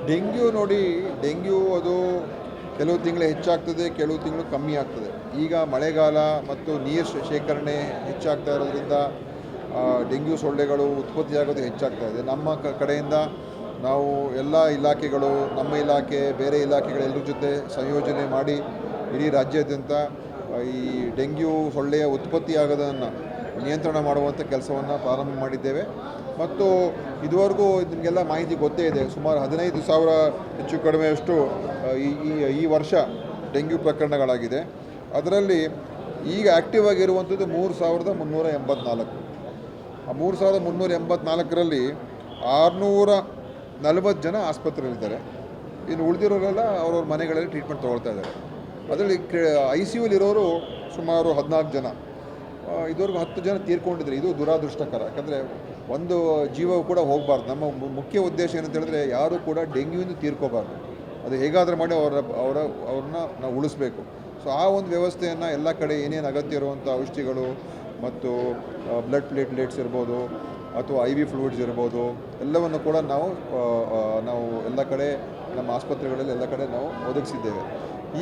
Dengue ನೋಡಿ, dengue ಅದು ಕೆಲವು ತಿಂಗಳು ಹೆಚ್ಚಾಗ್ತದೆ, ಕೆಲವು ತಿಂಗಳು ಕಮ್ಮಿ ಆಗ್ತದೆ. ಈಗ ಮಳೆಗಾಲ ಮತ್ತು ನೀರು ಶೇಖರಣೆ ಹೆಚ್ಚಾಗ್ತಾ ಇರೋದ್ರಿಂದ ಡೆಂಗ್ಯೂ ಸೊಳ್ಳೆಗಳು ಉತ್ಪತ್ತಿಯಾಗೋದು ಹೆಚ್ಚಾಗ್ತಾ ಇದೆ. ನಮ್ಮ ಕಡೆಯಿಂದ ನಾವು ಎಲ್ಲ ಇಲಾಖೆಗಳು, ನಮ್ಮ ಇಲಾಖೆ, ಬೇರೆ ಇಲಾಖೆಗಳೆಲ್ಲರ ಜೊತೆ ಸಂಯೋಜನೆ ಮಾಡಿ ಇಡೀ ರಾಜ್ಯಾದ್ಯಂತ ಈ ಡೆಂಗ್ಯೂ ಸೊಳ್ಳೆಯ ಉತ್ಪತ್ತಿಯಾಗೋದನ್ನು ನಿಯಂತ್ರಣ ಮಾಡುವಂಥ ಕೆಲಸವನ್ನು ಪ್ರಾರಂಭ ಮಾಡಿದ್ದೇವೆ. ಮತ್ತು ಇದುವರೆಗೂ ನಿಮಗೆಲ್ಲ ಮಾಹಿತಿ ಗೊತ್ತೇ ಇದೆ, ಸುಮಾರು 15,000 ಹೆಚ್ಚು ಕಡಿಮೆಯಷ್ಟು ಈ ವರ್ಷ ಡೆಂಗ್ಯೂ ಪ್ರಕರಣಗಳಾಗಿದೆ. ಅದರಲ್ಲಿ ಈಗ ಆ್ಯಕ್ಟಿವ್ ಆಗಿರುವಂಥದ್ದು 3,384. ಆ 3,384ರಲ್ಲಿ 640 ಜನ ಆಸ್ಪತ್ರೆಯಲ್ಲಿದ್ದಾರೆ. ಇನ್ನು ಉಳಿದಿರೋರೆಲ್ಲ ಅವ್ರವ್ರ ಮನೆಗಳಲ್ಲಿ ಟ್ರೀಟ್ಮೆಂಟ್ ತೊಗೊಳ್ತಾ ಇದ್ದಾರೆ. ಅದರಲ್ಲಿ ICUಲಿರೋರು ಸುಮಾರು 14 ಜನ. ಇದುವರೆಗೂ 10 ಜನ ತೀರ್ಕೊಂಡಿದ್ರು. ಇದು ದುರಾದೃಷ್ಟಕರ, ಯಾಕಂದರೆ ಒಂದು ಜೀವವು ಕೂಡ ಹೋಗಬಾರ್ದು. ನಮ್ಮ ಮುಖ್ಯ ಉದ್ದೇಶ ಏನಂತ ಹೇಳಿದ್ರೆ, ಯಾರೂ ಕೂಡ ಡೆಂಗ್ಯೂಯಿಂದ ತೀರ್ಕೋಬಾರ್ದು. ಅದು ಹೇಗಾದರೂ ಮಾಡಿ ಅವ್ರನ್ನ ನಾವು ಉಳಿಸ್ಬೇಕು. ಸೊ ಆ ಒಂದು ವ್ಯವಸ್ಥೆಯನ್ನು ಎಲ್ಲ ಕಡೆ ಏನೇನು ಅಗತ್ಯ ಇರುವಂಥ ಔಷಧಿಗಳು ಮತ್ತು ಬ್ಲಡ್ ಪ್ಲೇಟ್ಲೆಟ್ಸ್ ಇರ್ಬೋದು ಅಥವಾ IV ಫ್ಲೂಯಿಡ್ಸ್ ಇರ್ಬೋದು, ಎಲ್ಲವನ್ನು ಕೂಡ ನಾವು ಎಲ್ಲ ಕಡೆ ನಮ್ಮ ಆಸ್ಪತ್ರೆಗಳಲ್ಲಿ ಎಲ್ಲ ಕಡೆ ನಾವು ಒದಗಿಸಿದ್ದೇವೆ.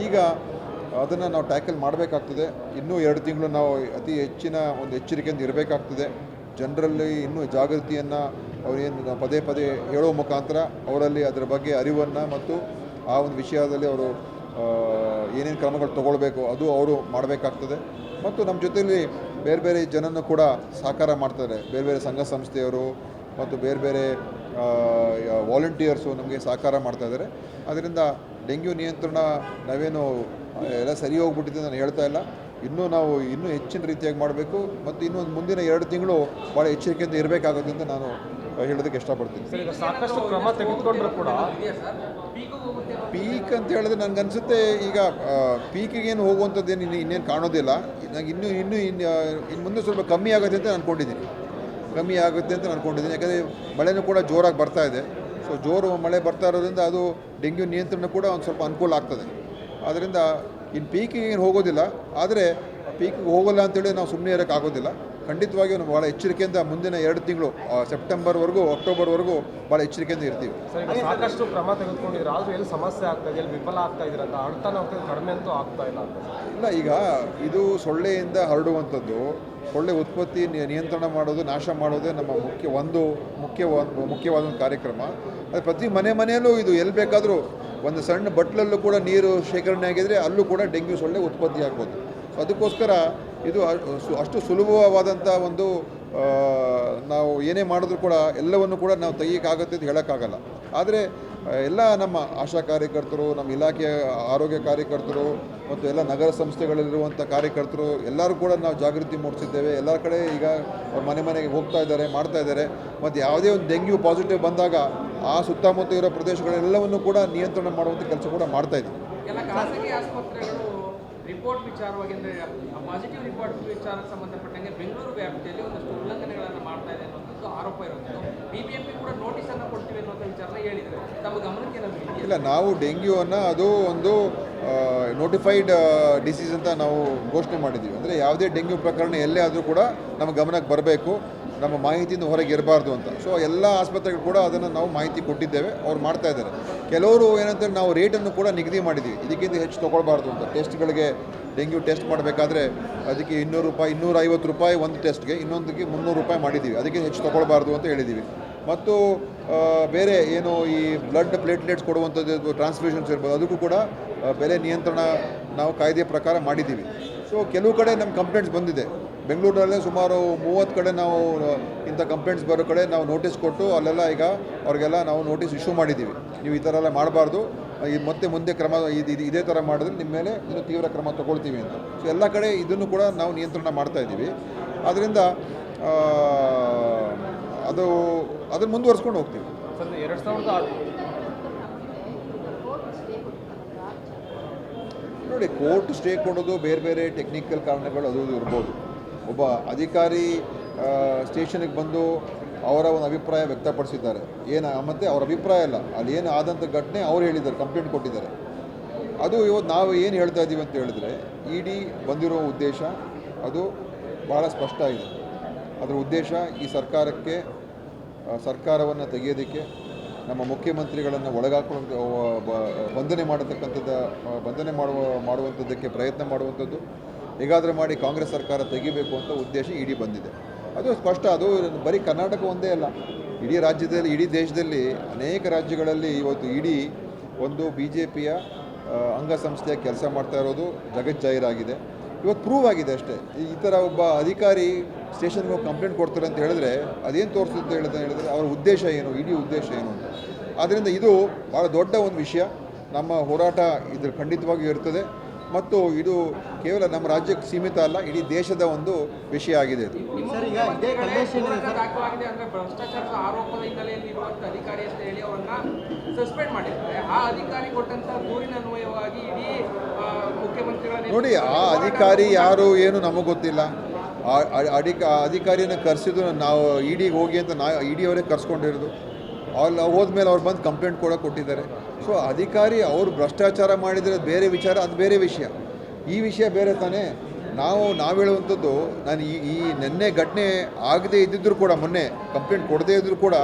ಈಗ ಅದನ್ನು ನಾವು ಟ್ಯಾಕಲ್ ಮಾಡಬೇಕಾಗ್ತದೆ. ಇನ್ನೂ 2 ತಿಂಗಳು ನಾವು ಅತಿ ಹೆಚ್ಚಿನ ಒಂದು ಎಚ್ಚರಿಕೆಯಿಂದ ಇರಬೇಕಾಗ್ತದೆ. ಜನರಲ್ಲಿ ಇನ್ನೂ ಜಾಗೃತಿಯನ್ನು ಅವರೇನು ಪದೇ ಪದೇ ಹೇಳೋ ಮುಖಾಂತರ ಅವರಲ್ಲಿ ಅದರ ಬಗ್ಗೆ ಅರಿವನ್ನು ಮತ್ತು ಆ ಒಂದು ವಿಷಯದಲ್ಲಿ ಅವರು ಏನೇನು ಕ್ರಮಗಳು ತೊಗೊಳ್ಬೇಕು ಅದು ಅವರು ಮಾಡಬೇಕಾಗ್ತದೆ. ಮತ್ತು ನಮ್ಮ ಜೊತೆಯಲ್ಲಿ ಬೇರೆ ಬೇರೆ ಜನನ್ನು ಕೂಡ ಸಹಕಾರ ಮಾಡ್ತಾರೆ. ಬೇರೆ ಬೇರೆ ಸಂಘ ಸಂಸ್ಥೆಯವರು ಮತ್ತು ಬೇರೆ ಬೇರೆ ವಾಲಂಟಿಯರ್ಸು ನಮಗೆ ಸಹಕಾರ ಮಾಡ್ತಾಯಿದ್ದಾರೆ. ಅದರಿಂದ ಡೆಂಗ್ಯೂ ನಿಯಂತ್ರಣ ನಾವೇನು ಎಲ್ಲ ಸರಿ ಹೋಗ್ಬಿಟ್ಟಿದೆ ನಾನು ಹೇಳ್ತಾ ಇಲ್ಲ. ನಾವು ಇನ್ನೂ ಹೆಚ್ಚಿನ ರೀತಿಯಾಗಿ ಮಾಡಬೇಕು ಮತ್ತು ಇನ್ನೊಂದು ಮುಂದಿನ 2 ತಿಂಗಳು ಭಾಳ ಎಚ್ಚರಿಕೆಯಿಂದ ಇರಬೇಕಾಗುತ್ತೆ ಅಂತ ನಾನು ಹೇಳೋದಕ್ಕೆ ಇಷ್ಟಪಡ್ತೀನಿ. ಸಾಕಷ್ಟು ಕ್ರಮ ತೆಗೆದುಕೊಂಡ್ರು ಕೂಡ ಪೀಕ್ ಅಂತ ಹೇಳಿದ್ರೆ ನನಗನ್ಸುತ್ತೆ ಈಗ ಪೀಕಿಗೇನು ಹೋಗುವಂಥದ್ದೇನು ಇನ್ನೇನು ಕಾಣೋದಿಲ್ಲ. ನನಗೆ ಇನ್ನು ಮುಂದೆ ಸ್ವಲ್ಪ ಕಮ್ಮಿ ಆಗುತ್ತೆ ಅಂತ ಅಂದ್ಕೊಂಡಿದ್ದೀನಿ. ಯಾಕಂದರೆ ಮಳೆನೂ ಕೂಡ ಜೋರಾಗಿ ಬರ್ತಾ ಇದೆ. ಸೊ ಜೋರು ಮಳೆ ಬರ್ತಾ ಇರೋದ್ರಿಂದ ಅದು ಡೆಂಗ್ಯೂ ನಿಯಂತ್ರಣ ಕೂಡ ಒಂದು ಸ್ವಲ್ಪ ಅನುಕೂಲ ಆಗ್ತದೆ. ಆದ್ದರಿಂದ ಇನ್ನು ಪೀಕಿಗೆ ಏನು ಹೋಗೋದಿಲ್ಲ. ಆದರೆ ಪೀಕಿಗೆ ಹೋಗೋಲ್ಲ ಅಂತೇಳಿ ನಾವು ಸುಮ್ಮನೆ ಇರೋಕ್ಕಾಗೋದಿಲ್ಲ. ಖಂಡಿತವಾಗಿಯೂ ನಾವು ಭಾಳ ಎಚ್ಚರಿಕೆಯಿಂದ ಮುಂದಿನ 2 ತಿಂಗಳು ಸೆಪ್ಟೆಂಬರ್ವರೆಗೂ, ಅಕ್ಟೋಬರ್ವರೆಗೂ ಭಾಳ ಎಚ್ಚರಿಕೆಯಿಂದ ಇರ್ತೀವಿ. ಸಾಕಷ್ಟು ಕ್ರಮ ತೆಗೆದುಕೊಂಡಿದ್ರು, ಆದರೂ ಎಲ್ಲಿ ಸಮಸ್ಯೆ ಆಗ್ತಾ ಇದೆ, ಎಲ್ಲಿ ವಿಫಲ ಆಗ್ತಾ ಇದ್ದೀರ ಅಂತ ಅಳ್ತಾನೆ ಕಡಿಮೆ ಅಂತೂ ಆಗ್ತಾ ಇಲ್ಲ ಅಂತ. ಇಲ್ಲ, ಈಗ ಇದು ಸೊಳ್ಳೆಯಿಂದ ಹರಡುವಂಥದ್ದು. ಸೊಳ್ಳೆ ಉತ್ಪತ್ತಿ ನಿಯಂತ್ರಣ ಮಾಡೋದು, ನಾಶ ಮಾಡೋದೇ ನಮ್ಮ ಮುಖ್ಯವಾದ ಕಾರ್ಯಕ್ರಮ. ಅದು ಪ್ರತಿ ಮನೆಯಲ್ಲೂ ಇದು ಎಲ್ಲಿ ಬೇಕಾದರೂ ಒಂದು ಸಣ್ಣ ಬಟ್ಲಲ್ಲೂ ಕೂಡ ನೀರು ಶೇಖರಣೆ ಆಗಿದ್ರೆ ಅಲ್ಲೂ ಕೂಡ ಡೆಂಗ್ಯೂ ಸೊಳ್ಳೆ ಉತ್ಪತ್ತಿ ಆಗ್ಬೋದು. ಸೊ ಅದಕ್ಕೋಸ್ಕರ ಇದು ಅಷ್ಟು ಸುಲಭವಾದಂಥ ಒಂದು ನಾವು ಏನೇ ಮಾಡಿದ್ರೂ ಕೂಡ ಎಲ್ಲವನ್ನು ಕೂಡ ನಾವು ತೆಗಿಯೋಕ್ಕಾಗತ್ತೆ ಅಂತ ಹೇಳೋಕ್ಕಾಗಲ್ಲ. ಆದರೆ ಎಲ್ಲ ನಮ್ಮ ಆಶಾ ಕಾರ್ಯಕರ್ತರು, ನಮ್ಮ ಇಲಾಖೆಯ ಆರೋಗ್ಯ ಕಾರ್ಯಕರ್ತರು ಮತ್ತು ಎಲ್ಲ ನಗರ ಸಂಸ್ಥೆಗಳಲ್ಲಿರುವಂಥ ಕಾರ್ಯಕರ್ತರು ಎಲ್ಲರೂ ಕೂಡ ನಾವು ಜಾಗೃತಿ ಮೂಡಿಸಿದ್ದೇವೆ. ಎಲ್ಲ ಕಡೆ ಈಗ ಅವ್ರ ಮನೆಗೆ ಹೋಗ್ತಾ ಇದ್ದಾರೆ, ಮಾಡ್ತಾ ಇದ್ದಾರೆ. ಮತ್ತು ಯಾವುದೇ ಒಂದು ಡೆಂಗ್ಯೂ ಪಾಸಿಟಿವ್ ಬಂದಾಗ ಆ ಸುತ್ತಮುತ್ತ ಇರೋ ಪ್ರದೇಶಗಳೆಲ್ಲವನ್ನು ಕೂಡ ನಿಯಂತ್ರಣ ಮಾಡುವಂಥ ಕೆಲಸ ಕೂಡ ಮಾಡ್ತಾಯಿದ್ದೀವಿ. ಎಲ್ಲ ಖಾಸಗಿ ಆಸ್ಪತ್ರೆಗಳು ರಿಪೋರ್ಟ್ ವಿಚಾರವಾಗಿ ಅಂದರೆ ಪಾಸಿಟಿವ್ ರಿಪೋರ್ಟ್ ವಿಚಾರಕ್ಕೆ ಸಂಬಂಧಪಟ್ಟಂಗೆ ಬೆಂಗಳೂರು ವ್ಯಾಪ್ತಿಯಲ್ಲಿ ಒಂದಷ್ಟು ಉಲ್ಲಂಘನೆಗಳನ್ನು ಮಾಡ್ತಾ ಇದೆ ಅನ್ನೋದು ಆರೋಪ ಇರುವಂಥದ್ದು. BBMP ಕೂಡ ನೋಟಿಸನ್ನು ಕೊಡ್ತೀವಿ ಅನ್ನೋಂಥ ವಿಚಾರನ ಹೇಳಿದರೆ ತಮ್ಮ ಗಮನಕ್ಕೆ ನಮಗೆ ಇಲ್ಲ, ನಾವು ಡೆಂಗ್ಯೂವನ್ನು ಅದು ಒಂದು ನೋಟಿಫೈಡ್ ಡಿಸೀಸ್ ಅಂತ ನಾವು ಘೋಷಣೆ ಮಾಡಿದ್ದೀವಿ. ಅಂದರೆ ಯಾವುದೇ ಡೆಂಗ್ಯೂ ಪ್ರಕರಣ ಎಲ್ಲೇ ಆದರೂ ಕೂಡ ನಮ್ಮ ಗಮನಕ್ಕೆ ಬರಬೇಕು, ನಮ್ಮ ಮಾಹಿತಿಯಿಂದ ಹೊರಗೆ ಇರಬಾರ್ದು ಅಂತ. ಸೊ ಎಲ್ಲ ಆಸ್ಪತ್ರೆಗಳು ಕೂಡ ಅದನ್ನು ನಾವು ಮಾಹಿತಿ ಕೊಟ್ಟಿದ್ದೇವೆ, ಅವ್ರು ಮಾಡ್ತಾ ಇದ್ದಾರೆ. ಕೆಲವರು ಏನಂತೇಳಿ ನಾವು ರೇಟನ್ನು ಕೂಡ ನಿಗದಿ ಮಾಡಿದ್ದೀವಿ, ಇದಕ್ಕಿಂತ ಹೆಚ್ಚು ತೊಗೊಳ್ಬಾರ್ದು ಅಂತ. ಟೆಸ್ಟ್ಗಳಿಗೆ ಡೆಂಗ್ಯೂ ಟೆಸ್ಟ್ ಮಾಡಬೇಕಾದ್ರೆ ಅದಕ್ಕೆ 200 ರೂಪಾಯಿ, 250 ರೂಪಾಯಿ ಒಂದು ಟೆಸ್ಟ್ಗೆ, ಇನ್ನೊಂದಕ್ಕೆ 300 ರೂಪಾಯಿ ಮಾಡಿದ್ದೀವಿ. ಅದಕ್ಕೆ ಹೆಚ್ಚು ತೊಗೊಳ್ಬಾರ್ದು ಅಂತ ಹೇಳಿದ್ದೀವಿ. ಮತ್ತು ಬೇರೆ ಏನು ಈ ಬ್ಲಡ್ ಪ್ಲೇಟ್ಲೆಟ್ಸ್ ಕೊಡುವಂಥದ್ದು, ಟ್ರಾನ್ಸ್ಫ್ಯೂಷನ್ಸ್ ಇರ್ಬೋದು, ಅದಕ್ಕೂ ಕೂಡ ಬೆಲೆ ನಿಯಂತ್ರಣ ನಾವು ಕಾಯ್ದೆ ಪ್ರಕಾರ ಮಾಡಿದ್ದೀವಿ. ಸೊ ಕೆಲವು ಕಡೆ ನಮ್ಮ ಕಂಪ್ಲೇಂಟ್ಸ್ ಬಂದಿದೆ. ಬೆಂಗಳೂರಿನಲ್ಲೇ ಸುಮಾರು 30 ಕಡೆ ನಾವು ಇಂಥ ಕಂಪ್ಲೇಂಟ್ಸ್ ಬರೋ ಕಡೆ ನಾವು ನೋಟಿಸ್ ಕೊಟ್ಟು ಅಲ್ಲೆಲ್ಲ ಈಗ ಅವ್ರಿಗೆಲ್ಲ ನಾವು ನೋಟಿಸ್ ಇಶ್ಯೂ ಮಾಡಿದ್ದೀವಿ. ನೀವು ಈ ಥರ ಎಲ್ಲ ಮಾಡಬಾರ್ದು, ಮುಂದೆ ಕ್ರಮ ಇದೇ ಥರ ಮಾಡಿದ್ರೆ ನಿಮ್ಮ ಮೇಲೆ ಇನ್ನೂ ತೀವ್ರ ಕ್ರಮ ತೊಗೊಳ್ತೀವಿ ಅಂತ. ಸೊ ಎಲ್ಲ ಕಡೆ ಇದನ್ನು ಕೂಡ ನಾವು ನಿಯಂತ್ರಣ ಮಾಡ್ತಾಯಿದ್ದೀವಿ. ಆದ್ದರಿಂದ ಅದನ್ನು ಮುಂದುವರಿಸ್ಕೊಂಡು ಹೋಗ್ತೀವಿ. ನೋಡಿ, ಕೋರ್ಟ್ ಸ್ಟೇ ಕೊಡೋದು ಬೇರೆ ಬೇರೆ ಟೆಕ್ನಿಕಲ್ ಕಾರಣಗಳು ಅದು ಇರ್ಬೋದು. ಒಬ್ಬ ಅಧಿಕಾರಿ ಸ್ಟೇಷನಿಗೆ ಬಂದು ಅವರ ಒಂದು ಅಭಿಪ್ರಾಯ ವ್ಯಕ್ತಪಡಿಸಿದ್ದಾರೆ, ಮತ್ತು ಅವ್ರ ಅಭಿಪ್ರಾಯ ಅಲ್ಲ, ಅಲ್ಲಿ ಏನು ಆದಂಥ ಘಟನೆ ಅವ್ರು ಹೇಳಿದ್ದಾರೆ, ಕಂಪ್ಲೇಂಟ್ ಕೊಟ್ಟಿದ್ದಾರೆ. ಅದು ಇವತ್ತು ನಾವು ಏನು ಹೇಳ್ತಾ ಇದ್ದೀವಿ ಅಂತ ಹೇಳಿದ್ರೆ, ED ಬಂದಿರೋ ಉದ್ದೇಶ ಅದು ಭಾಳ ಸ್ಪಷ್ಟ ಇದೆ. ಅದರ ಉದ್ದೇಶ ಈ ಸರ್ಕಾರವನ್ನು ತೆಗೆಯೋದಕ್ಕೆ ನಮ್ಮ ಮುಖ್ಯಮಂತ್ರಿಗಳನ್ನು ಒಳಗಾಕೊಳ್ಳುವಂಥ ಬಂಧನೆ ಮಾಡುವಂಥದ್ದಕ್ಕೆ ಪ್ರಯತ್ನ ಮಾಡುವಂಥದ್ದು, ಹೇಗಾದರೂ ಮಾಡಿ ಕಾಂಗ್ರೆಸ್ ಸರ್ಕಾರ ತೆಗಿಬೇಕು ಅಂತ ಉದ್ದೇಶ ಇಡಿ ಬಂದಿದೆ. ಅದು ಸ್ಪಷ್ಟ. ಅದು ಬರೀ ಕರ್ನಾಟಕ ಒಂದೇ ಅಲ್ಲ, ಇಡೀ ರಾಜ್ಯದಲ್ಲಿ, ಇಡೀ ದೇಶದಲ್ಲಿ ಅನೇಕ ರಾಜ್ಯಗಳಲ್ಲಿ ಇವತ್ತು ಇಡಿ ಒಂದು BJPಯ ಅಂಗಸಂಸ್ಥೆಯ ಕೆಲಸ ಮಾಡ್ತಾ ಇರೋದು ಜಗಜ್ಜಾಹೀರಾಗಿದೆ. ಇವತ್ತು ಪ್ರೂವ್ ಆಗಿದೆ ಅಷ್ಟೇ. ಈ ಥರ ಒಬ್ಬ ಅಧಿಕಾರಿ ಸ್ಟೇಷನ್ಗೆ ಹೋಗಿ ಕಂಪ್ಲೇಂಟ್ ಕೊಡ್ತಾರೆ ಅಂತ ಹೇಳಿದ್ರೆ ಅದೇನು ತೋರಿಸುತ್ತೆ ಹೇಳಿದ್ರೆ ಅವರ ಉದ್ದೇಶ ಏನು, ಇಡೀ ಉದ್ದೇಶ ಏನು ಅಂತ. ಆದ್ದರಿಂದ ಇದು ಭಾಳ ದೊಡ್ಡ ಒಂದು ವಿಷಯ. ನಮ್ಮ ಹೋರಾಟ ಇದ್ರ ಖಂಡಿತವಾಗಿಯೂ ಇರ್ತದೆ ಮತ್ತು ಇದು ಕೇವಲ ನಮ್ಮ ರಾಜ್ಯಕ್ಕೆ ಸೀಮಿತ ಅಲ್ಲ, ಇಡೀ ದೇಶದ ಒಂದು ವಿಷಯ ಆಗಿದೆ ಇದು. ದಾಖಲಾಗಿದೆ ಅಂದರೆ ಭ್ರಷ್ಟಾಚಾರದ ಆರೋಪದ ಹಿನ್ನೆಲೆಯಲ್ಲಿ ಇರುವಂಥ ಅಧಿಕಾರಿ ಅಂತ ಹೇಳಿ ಅವರನ್ನ ಸಸ್ಪೆಂಡ್ ಮಾಡಿದ್ದಾರೆ. ಆ ಅಧಿಕಾರಿ ಕೊಟ್ಟಂಥ ದೂರಿನ ಅನ್ವಯವಾಗಿ ಇಡೀ ಮುಖ್ಯಮಂತ್ರಿಗಳ ನೋಡಿ, ಆ ಅಧಿಕಾರಿ ಯಾರು ಏನು ನಮಗೆ ಗೊತ್ತಿಲ್ಲ. ಅಧಿಕಾರಿಯನ್ನು ಕರೆಸಿದ್ದು ನಾವು ಇಡಿಗೆ ಹೋಗಿ ಅಂತ ಇಡಿ ಅವರೇ ಕರ್ಸ್ಕೊಂಡಿರೋದು. ಅಲ್ಲಿ ಹೋದ್ಮೇಲೆ ಅವ್ರು ಬಂದು ಕಂಪ್ಲೇಂಟ್ ಕೂಡ ಕೊಟ್ಟಿದ್ದಾರೆ. ಸೊ ಅಧಿಕಾರಿ ಅವರು ಭ್ರಷ್ಟಾಚಾರ ಮಾಡಿದರೆ ಬೇರೆ ವಿಚಾರ, ಅದು ಬೇರೆ ವಿಷಯ. ಈ ವಿಷಯ ಬೇರೆ ತಾನೇ. ನಾವು ಹೇಳುವಂಥದ್ದು, ನಾನು ಈ ನಿನ್ನೆ ಘಟನೆ ಆಗದೇ ಇದ್ದಿದ್ದರೂ ಕೂಡ, ಮೊನ್ನೆ ಕಂಪ್ಲೇಂಟ್ ಕೊಡದೇ ಇದ್ದರೂ ಕೂಡ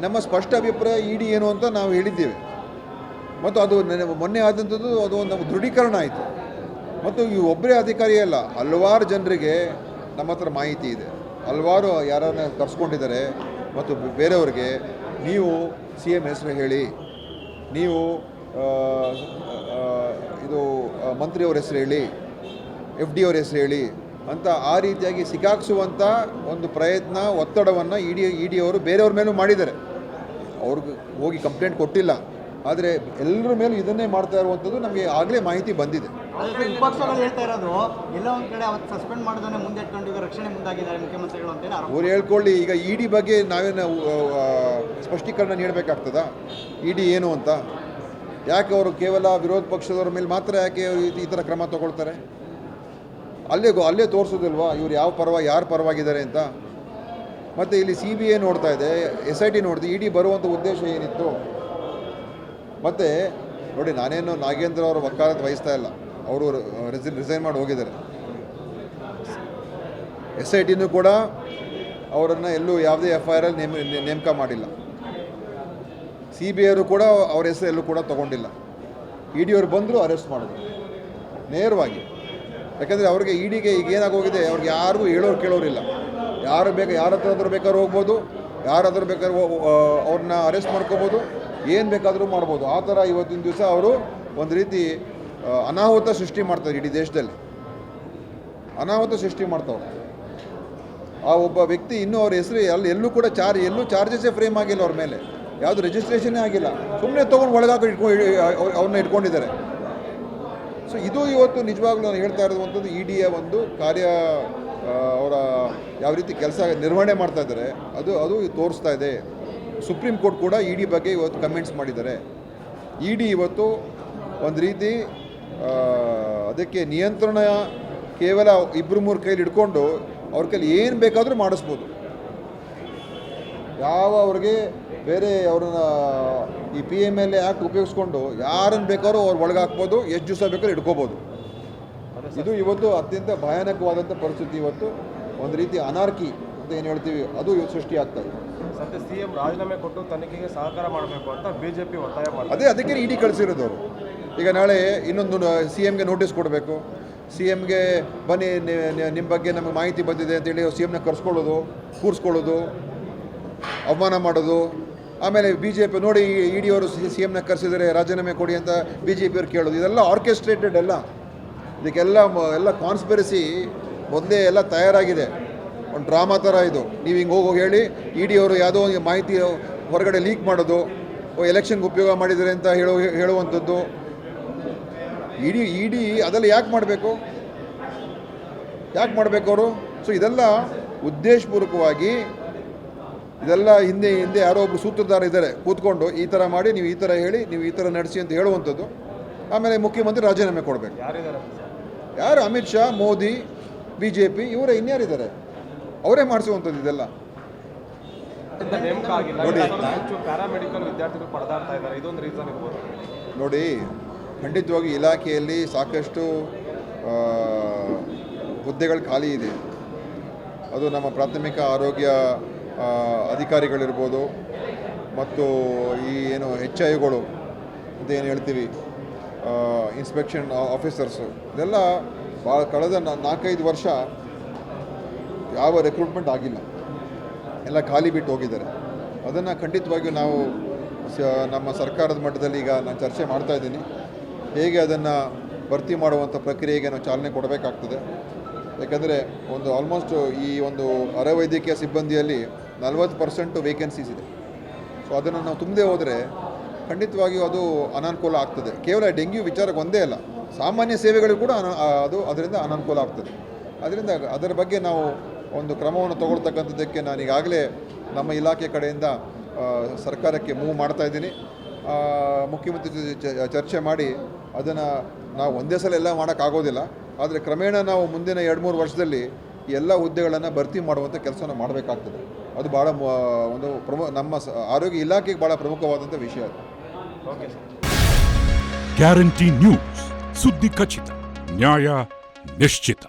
ನಮ್ಮ ಸ್ಪಷ್ಟ ಅಭಿಪ್ರಾಯ ಇಡಿ ಏನು ಅಂತ ನಾವು ಹೇಳಿದ್ದೇವೆ. ಮತ್ತು ಅದು ಮೊನ್ನೆ ಆದಂಥದ್ದು ಅದು ನಮ್ಮ ದೃಢೀಕರಣ ಆಯಿತು. ಮತ್ತು ಈ ಒಬ್ಬರೇ ಅಧಿಕಾರಿ ಅಲ್ಲ, ಹಲವಾರು ಜನರಿಗೆ ನಮ್ಮ ಹತ್ರ ಮಾಹಿತಿ ಇದೆ. ಹಲವಾರು ಯಾರನ್ನ ಕರ್ಸ್ಕೊಂಡಿದ್ದಾರೆ ಮತ್ತು ಬೇರೆಯವ್ರಿಗೆ ನೀವು CM ಹೆಸರು ಹೇಳಿ, ನೀವು ಇದು ಮಂತ್ರಿಯವ್ರ ಹೆಸರು ಹೇಳಿ, FD ಅವ್ರ ಹೆಸರು ಹೇಳಿ ಅಂತ ಆ ರೀತಿಯಾಗಿ ಸಿಕ್ಕಾಕ್ಸುವಂಥ ಒಂದು ಪ್ರಯತ್ನ, ಒತ್ತಡವನ್ನು ಇಡಿ ಅವರು ಬೇರೆಯವ್ರ ಮೇಲೂ ಮಾಡಿದ್ದಾರೆ. ಅವ್ರಿಗೆ ಹೋಗಿ ಕಂಪ್ಲೇಂಟ್ ಕೊಟ್ಟಿಲ್ಲ, ಆದರೆ ಎಲ್ಲರ ಮೇಲೂ ಇದನ್ನೇ ಮಾಡ್ತಾ ಇರುವಂಥದ್ದು ನಮಗೆ ಆಗಲೇ ಮಾಹಿತಿ ಬಂದಿದೆ. ವಿಪಕ್ಷಗಳು ಹೇಳ್ತಾ ಇರೋದು ಎಲ್ಲ ಒಂದು ಕಡೆ ಅವತ್ತು ಸಸ್ಪೆಂಡ್ ಮಾಡೋದನ್ನೇ ಮುಂದೆ ಇಟ್ಕೊಂಡು ಈಗ ರಕ್ಷಣೆ ಮುಂದಾಗಿದ್ದಾರೆ ಮುಖ್ಯಮಂತ್ರಿಗಳು ಅಂತೇಳಿ ಅವ್ರು ಹೇಳ್ಕೊಳ್ಳಿ. ಈಗ ಇಡಿ ಬಗ್ಗೆ ನಾವೇನು ಸ್ಪಷ್ಟೀಕರಣ ನೀಡಬೇಕಾಗ್ತದಾ? ಇಡಿ ಏನು ಅಂತ? ಯಾಕೆ ಅವರು ಕೇವಲ ವಿರೋಧ ಪಕ್ಷದವ್ರ ಮೇಲೆ ಮಾತ್ರ ಯಾಕೆ ಈ ಥರ ಕ್ರಮ ತಗೊಳ್ತಾರೆ? ಅಲ್ಲೇ ತೋರಿಸೋದಿಲ್ವಾ ಇವ್ರು ಯಾರ ಪರವಾಗಿದ್ದಾರೆ ಅಂತ? ಮತ್ತು ಇಲ್ಲಿ CBI ನೋಡ್ತಾ ಇದೆ, SIT ನೋಡಿದೆ, ಇಡಿ ಬರುವಂಥ ಉದ್ದೇಶ ಏನಿತ್ತು? ಮತ್ತು ನೋಡಿ, ನಾನೇನು ನಾಗೇಂದ್ರ ಅವರ ವಕಾಲತ್ ವಹಿಸ್ತಾ ಇಲ್ಲ, ಅವರು ರಿಸೈನ್ ಮಾಡಿ ಹೋಗಿದ್ದಾರೆ. SITನೂ ಕೂಡ ಅವರನ್ನು ಎಲ್ಲೂ ಯಾವುದೇ FIR ನೇಮಕ ಮಾಡಿಲ್ಲ. CBI ಅವರು ಕೂಡ ಅವ್ರ ಹೆಸರು ಎಲ್ಲೂ ಕೂಡ ತೊಗೊಂಡಿಲ್ಲ. ಇಡಿ ಅವರು ಬಂದರೂ ಅರೆಸ್ಟ್ ಮಾಡಿದ್ರು ನೇರವಾಗಿ. ಯಾಕಂದರೆ ಅವ್ರಿಗೆ ಇಡಿಗೆ ಈಗ ಏನಾಗೋಗಿದೆ, ಅವ್ರಿಗೆ ಯಾರಿಗೂ ಹೇಳೋರು ಕೇಳೋರಿಲ್ಲ. ಯಾರ ಹತ್ರ ಬೇಕಾದ್ರೂ ಹೋಗ್ಬೋದು, ಯಾರಾದರೂ ಬೇಕಾದ್ರೂ ಅವ್ರನ್ನ ಅರೆಸ್ಟ್ ಮಾಡ್ಕೋಬೋದು, ಏನು ಬೇಕಾದರೂ ಮಾಡ್ಬೋದು. ಆ ಥರ ಇವತ್ತಿನ ದಿವಸ ಅವರು ಒಂದು ರೀತಿ ಅನಾಹುತ ಸೃಷ್ಟಿ ಮಾಡ್ತಾರೆ. ಇಡೀ ದೇಶದಲ್ಲಿ ಅನಾಹುತ ಸೃಷ್ಟಿ ಮಾಡ್ತಾವ್ರು. ಆ ಒಬ್ಬ ವ್ಯಕ್ತಿ ಇನ್ನೂ ಅವ್ರ ಹೆಸರು ಎಲ್ಲೂ ಕೂಡ ಚಾರ್ಜಸ್ಸೇ ಫ್ರೇಮ್ ಆಗಿಲ್ಲ ಅವ್ರ ಮೇಲೆ, ಯಾವುದು ರಿಜಿಸ್ಟ್ರೇಷನ್ನೇ ಆಗಿಲ್ಲ. ಸುಮ್ಮನೆ ತೊಗೊಂಡು ಒಳಗಾಕಿ ಅವ್ರನ್ನ ಇಟ್ಕೊಂಡಿದ್ದಾರೆ. ಸೊ ಇದು ಇವತ್ತು ನಿಜವಾಗ್ಲೂ ನಾನು ಹೇಳ್ತಾ ಇರುವಂಥದ್ದು ಇಡಿಯ ಒಂದು ಕಾರ್ಯ, ಅವರ ಯಾವ ರೀತಿ ಕೆಲಸ ನಿರ್ವಹಣೆ ಮಾಡ್ತಾ ಇದ್ದಾರೆ ಅದು ತೋರಿಸ್ತಾ ಇದೆ. ಸುಪ್ರೀಂ ಕೋರ್ಟ್ ಕೂಡ ಇಡಿ ಬಗ್ಗೆ ಇವತ್ತು ಕಮೆಂಟ್ಸ್ ಮಾಡಿದ್ದಾರೆ. ಇಡಿ ಇವತ್ತು ಒಂದು ರೀತಿ ಅದಕ್ಕೆ ನಿಯಂತ್ರಣ ಕೇವಲ 2-3 ಕೈಲಿ ಹಿಡ್ಕೊಂಡು ಅವ್ರ ಕೈಲಿ ಏನು ಬೇಕಾದರೂ ಮಾಡಿಸ್ಬೋದು. ಅವ್ರಿಗೆ ಬೇರೆ ಅವ್ರನ್ನ ಈ PMLA ಆ್ಯಕ್ಟ್ ಉಪಯೋಗಿಸ್ಕೊಂಡು ಯಾರನ್ನು ಬೇಕಾದ್ರೂ ಅವ್ರು ಒಳಗಾಕ್ಬೋದು, ಎಷ್ಟು ದಿವಸ ಬೇಕಾದ್ರೂ ಹಿಡ್ಕೋಬೋದು. ಇದು ಇವತ್ತು ಅತ್ಯಂತ ಭಯಾನಕವಾದಂಥ ಪರಿಸ್ಥಿತಿ. ಇವತ್ತು ಒಂದು ರೀತಿ ಅನಾರ್ಕಿ ಅಂತ ಏನು ಹೇಳ್ತೀವಿ, ಅದು ಸೃಷ್ಟಿ ಆಗ್ತಾ ಇದೆ. ಸದ್ಯ CM ರಾಜೀನಾಮೆ ಕೊಟ್ಟು ತನಿಖೆಗೆ ಸಹಕಾರ ಮಾಡಬೇಕು ಅಂತ BJP ಒತ್ತಾಯ ಮಾಡ್ತಾರೆ. ಅದಕ್ಕೆ ಇಡಿ ಕಳಿಸಿರೋದು ಅವರು. ಈಗ ನಾಳೆ ಇನ್ನೊಂದು CMಗೆ ನೋಟಿಸ್ ಕೊಡಬೇಕು. CMಗೆ ಬನ್ನಿ, ನಿಮ್ಮ ಬಗ್ಗೆ ನಮಗೆ ಮಾಹಿತಿ ಬಂದಿದೆ ಅಂತೇಳಿ CMನ ಕೂರಿಸ್ಕೊಳ್ಳೋದು, ಅವಮಾನ ಮಾಡೋದು. ಆಮೇಲೆ BJP ನೋಡಿ ಇಡಿ ಅವರು CMನ ಕರೆಸಿದರೆ ರಾಜೀನಾಮೆ ಕೊಡಿ ಅಂತ BJP ಅವ್ರು ಕೇಳೋದು. ಇದೆಲ್ಲ ಆರ್ಕೆಸ್ಟ್ರೇಟೆಡ್ ಎಲ್ಲ. ಇದಕ್ಕೆಲ್ಲ ಕಾನ್ಸ್ಪಿರಸಿ ಮೊದಲೇ ಎಲ್ಲ ತಯಾರಾಗಿದೆ. ಒಂದು ಡ್ರಾಮಾ ಥರ ಇದು. ನೀವು ಹಿಂಗೆ ಹೋಗಿ ಹೇಳಿ ಇಡಿ ಅವರು ಯಾವುದೋ ಒಂದು ಮಾಹಿತಿ ಹೊರಗಡೆ ಲೀಕ್ ಮಾಡೋದು, ಎಲೆಕ್ಷನ್ಗೆ ಉಪಯೋಗ ಮಾಡಿದ್ದಾರೆ ಅಂತ ಹೇಳುವಂಥದ್ದು. ಇಡಿ ಅದೆಲ್ಲ ಯಾಕೆ ಮಾಡಬೇಕು ಅವರು? ಸೊ ಇದೆಲ್ಲ ಉದ್ದೇಶಪೂರ್ವಕವಾಗಿ, ಇದೆಲ್ಲ ಹಿಂದೆ ಯಾರೋ ಒಬ್ಬರು ಸೂತ್ರಧಾರ ಇದ್ದಾರೆ ಕೂತ್ಕೊಂಡು ಈ ಥರ ಮಾಡಿ, ನೀವು ಈ ಥರ ಹೇಳಿ, ನೀವು ಈ ಥರ ನಡೆಸಿ ಅಂತ ಹೇಳುವಂಥದ್ದು. ಆಮೇಲೆ ಮುಖ್ಯಮಂತ್ರಿ ರಾಜೀನಾಮೆ ಕೊಡಬೇಕು. ಯಾರು? ಅಮಿತ್ ಶಾ, ಮೋದಿ, BJP ಇವರೇ, ಇನ್ಯಾರಿದ್ದಾರೆ? ಅವರೇ ಮಾಡಿಸುವಂಥದ್ದು ಇದೆಲ್ಲ. ಪ್ಯಾರಾಮೆಡಿಕಲ್ ವಿದ್ಯಾರ್ಥಿಗಳು ಪಡೆದಾಡ್ತಾ ಇದ್ದಾರೆ, ಇದೊಂದು ರೀಸನ್ ಇರ್ಬೋದು. ನೋಡಿ, ಖಂಡಿತವಾಗಿ ಇಲಾಖೆಯಲ್ಲಿ ಸಾಕಷ್ಟು ಹುದ್ದೆಗಳು ಖಾಲಿ ಇದೆ. ಅದು ನಮ್ಮ ಪ್ರಾಥಮಿಕ ಆರೋಗ್ಯ ಅಧಿಕಾರಿಗಳಿರ್ಬೋದು, ಮತ್ತು ಈ ಏನು ಎಚ್ ಐಗಳು ಅಂತ ಏನು ಹೇಳ್ತೀವಿ, ಇನ್ಸ್ಪೆಕ್ಷನ್ ಆಫೀಸರ್ಸು, ಇದೆಲ್ಲ ಭಾಳ ಕಳೆದ 4-5 ವರ್ಷ ಯಾವ ರೆಕ್ರೂಟ್ಮೆಂಟ್ ಆಗಿಲ್ಲ, ಎಲ್ಲ ಖಾಲಿ ಬಿಟ್ಟು ಹೋಗಿದ್ದಾರೆ. ಅದನ್ನು ಖಂಡಿತವಾಗಿಯೂ ನಾವು ನಮ್ಮ ಸರ್ಕಾರದ ಮಟ್ಟದಲ್ಲಿ ಈಗ ನಾನು ಚರ್ಚೆ ಮಾಡ್ತಾ ಇದ್ದೀನಿ, ಹೇಗೆ ಅದನ್ನು ಭರ್ತಿ ಮಾಡುವಂಥ ಪ್ರಕ್ರಿಯೆಗೆ ನಾವು ಚಾಲನೆ ಕೊಡಬೇಕಾಗ್ತದೆ. ಯಾಕಂದರೆ ಒಂದು ಆಲ್ಮೋಸ್ಟ್ ಈ ಒಂದು ಅರೆವೈದ್ಯಕೀಯ ಸಿಬ್ಬಂದಿಯಲ್ಲಿ 40% ವೇಕೆನ್ಸೀಸ್ ಇದೆ. ಸೊ ಅದನ್ನು ನಾವು ತುಂಬದೇ ಹೋದರೆ ಖಂಡಿತವಾಗಿಯೂ ಅದು ಅನಾನುಕೂಲ ಆಗ್ತದೆ. ಕೇವಲ ಡೆಂಗ್ಯೂ ವಿಚಾರಕ್ಕೆ ಒಂದೇ ಅಲ್ಲ, ಸಾಮಾನ್ಯ ಸೇವೆಗಳಿಗೂ ಕೂಡ ಅದರಿಂದ ಅನಾನುಕೂಲ ಆಗ್ತದೆ. ಅದರಿಂದ ಅದರ ಬಗ್ಗೆ ನಾವು ಒಂದು ಕ್ರಮವನ್ನು ತಗೊಳ್ತಕ್ಕಂಥದ್ದಕ್ಕೆ ನಾನು ಈಗಾಗಲೇ ನಮ್ಮ ಇಲಾಖೆ ಕಡೆಯಿಂದ ಸರ್ಕಾರಕ್ಕೆ ಮೂವ್ ಮಾಡ್ತಾ ಇದ್ದೀನಿ. ಮುಖ್ಯಮಂತ್ರಿ ಚರ್ಚೆ ಮಾಡಿ ಅದನ್ನು ನಾವು ಒಂದೇ ಸಲ ಎಲ್ಲ ಮಾಡೋಕ್ಕಾಗೋದಿಲ್ಲ, ಆದರೆ ಕ್ರಮೇಣ ನಾವು ಮುಂದಿನ 2-3 ವರ್ಷದಲ್ಲಿ ಈ ಎಲ್ಲ ಹುದ್ದೆಗಳನ್ನು ಭರ್ತಿ ಮಾಡುವಂಥ ಕೆಲಸನ ಮಾಡಬೇಕಾಗ್ತದೆ. ಅದು ಭಾಳ ಒಂದು ನಮ್ಮ ಆರೋಗ್ಯ ಇಲಾಖೆಗೆ ಭಾಳ ಪ್ರಮುಖವಾದಂಥ ವಿಷಯ ಅದು. Okay sir. ಗ್ಯಾರಂಟಿ ನ್ಯೂಸ್, ಸುದ್ದಿ ಖಚಿತ, ನ್ಯಾಯ ನಿಶ್ಚಿತ.